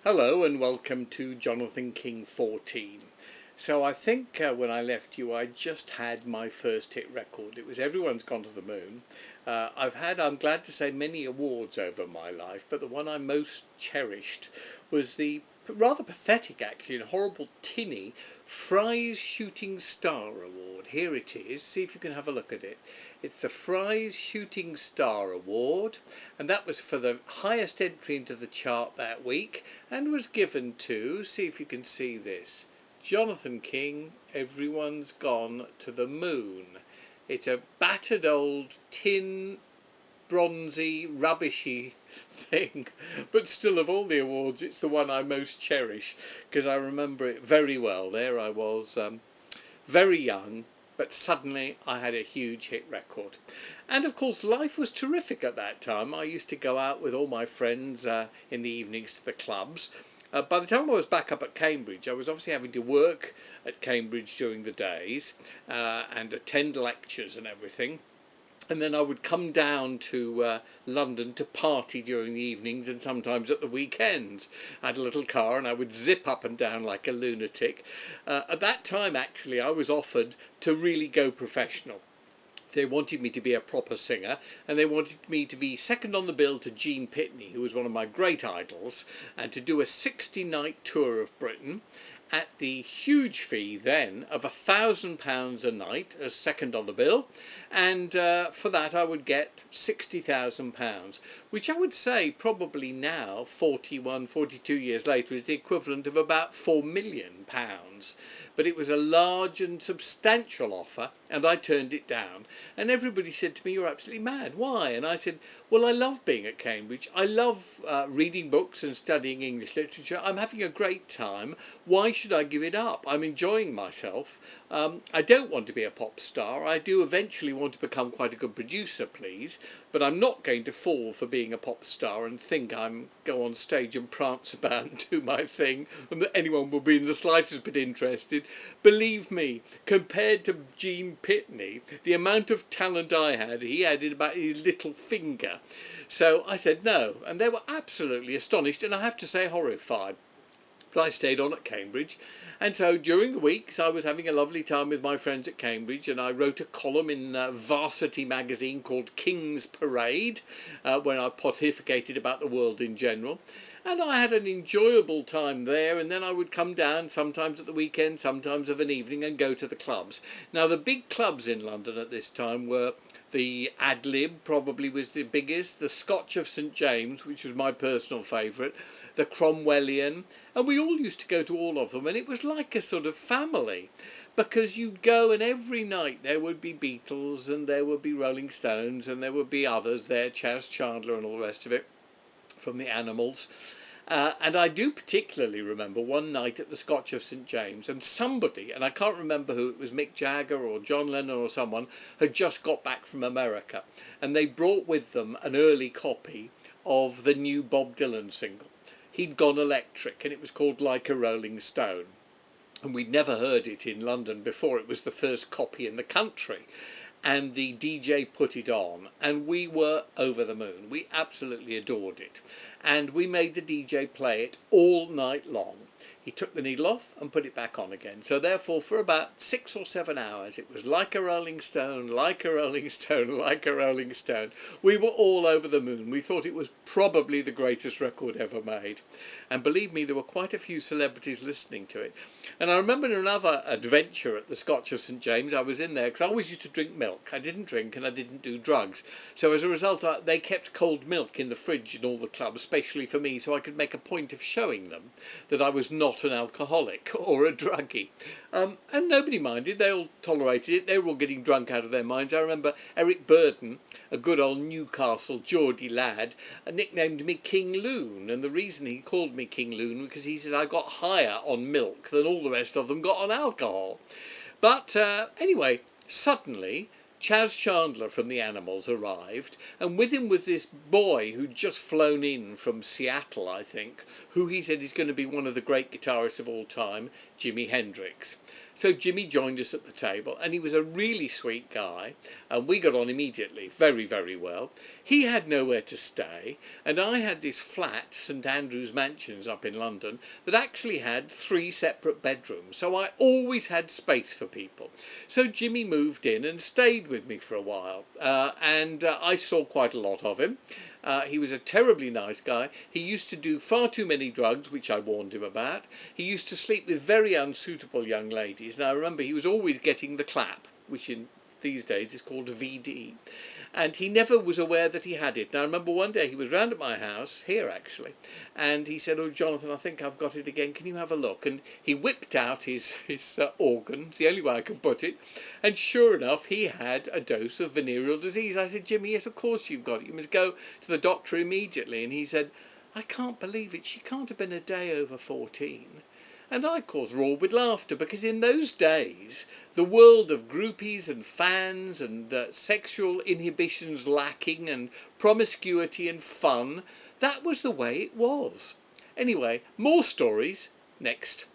Hello and welcome to Jonathan King 14. So I think when I left you I just had my first hit record. It was Everyone's Gone to the Moon. I'm glad to say, many awards over my life, but the one I most cherished was the rather pathetic, actually, and horrible tinny Fry's Shooting Star Award. Here it is. See if you can have a look at it. It's the Fry's Shooting Star Award, and that was for the highest entry into the chart that week, and was given to, see if you can see this, Jonathan King, Everyone's Gone to the Moon. It's a battered old tin, bronzy, rubbishy thing, but still, of all the awards, it's the one I most cherish because I remember it very well. There I was, very young, but suddenly I had a huge hit record. And of course, life was terrific at that time. I used to go out with all my friends in the evenings to the clubs. By the time I was back up at Cambridge, I was obviously having to work at Cambridge during the days and attend lectures and everything. And then I would come down to London to party during the evenings and sometimes at the weekends. I had a little car and I would zip up and down like a lunatic. At that time, actually, I was offered to really go professional. They wanted me to be a proper singer, and they wanted me to be second on the bill to Gene Pitney, who was one of my great idols, and to do a 60-night tour of Britain at the huge fee then of £1,000 a night as second on the bill, and for that I would get £60,000, which I would say probably now, 42 years later, is the equivalent of about £4 million. But it was a large and substantial offer, and I turned it down. And everybody said to me, "You're absolutely mad. Why?" And I said, "Well, I love being at Cambridge. I love reading books and studying English literature. I'm having a great time. Why should I give it up? I'm enjoying myself. I don't want to be a pop star. I do eventually want to become quite a good producer, please, but I'm not going to fall for being a pop star and think I'm go on stage and prance about and do my thing and that anyone will be in the slightest bit interested. Believe me, compared to Gene Pitney, the amount of talent I had, he had in about his little finger." So I said no, and they were absolutely astonished, and I have to say horrified. But I stayed on at Cambridge, and so during the weeks I was having a lovely time with my friends at Cambridge, and I wrote a column in Varsity magazine called King's Parade, when I pontificated about the world in general. And I had an enjoyable time there, and then I would come down sometimes at the weekend, sometimes of an evening, and go to the clubs. Now, the big clubs in London at this time were the Ad Lib, probably was the biggest, the Scotch of St James, which was my personal favourite, the Cromwellian, and we all used to go to all of them, and it was like a sort of family, because you'd go and every night there would be Beatles, and there would be Rolling Stones, and there would be others there, Chas Chandler and all the rest of it, from the Animals. And I do particularly remember one night at the Scotch of St James, and somebody, and I can't remember who, it was Mick Jagger or John Lennon or someone, had just got back from America, and they brought with them an early copy of the new Bob Dylan single. He'd gone electric, and it was called Like a Rolling Stone. And we'd never heard it in London before. It was the first copy in the country. And the DJ put it on, and we were over the moon. We absolutely adored it. And we made the DJ play it all night long. He took the needle off and put it back on again. So therefore, for about 6 or 7 hours, it was like a rolling stone, like a rolling stone, like a rolling stone. We were all over the moon. We thought it was probably the greatest record ever made. And believe me, there were quite a few celebrities listening to it. And I remember another adventure at the Scotch of St James. I was in there because I always used to drink milk. I didn't drink and I didn't do drugs. So as a result, they kept cold milk in the fridge in all the clubs, especially for me, so I could make a point of showing them that I was not an alcoholic or a druggie. And nobody minded. They all tolerated it. They were all getting drunk out of their minds. I remember Eric Burden, a good old Newcastle Geordie lad, nicknamed me King Loon. And the reason he called me King Loon was because he said I got higher on milk than all the rest of them got on alcohol. But anyway, suddenly Chas Chandler from the Animals arrived, and with him was this boy who'd just flown in from Seattle, I think, who he said is going to be one of the great guitarists of all time, Jimi Hendrix. So Jimmy joined us at the table, and he was a really sweet guy, and we got on immediately, very, very well. He had nowhere to stay, and I had this flat, St Andrew's Mansions up in London, that actually had 3 separate bedrooms, so I always had space for people. So Jimmy moved in and stayed with me for a while, and I saw quite a lot of him. He was a terribly nice guy. He used to do far too many drugs, which I warned him about. He used to sleep with very unsuitable young ladies. Now, I remember he was always getting the clap, which in these days is called VD. And he never was aware that he had it. Now, I remember one day he was round at my house, here actually, and he said, "Oh, Jonathan, I think I've got it again. Can you have a look?" And he whipped out his organ, it's the only way I can put it, and sure enough, he had a dose of venereal disease. I said, "Jimmy, yes, of course you've got it. You must go to the doctor immediately." And he said, "I can't believe it. She can't have been a day over 14. And I, of course, roared with laughter, because in those days, the world of groupies and fans and sexual inhibitions lacking and promiscuity and fun, that was the way it was. Anyway, more stories next.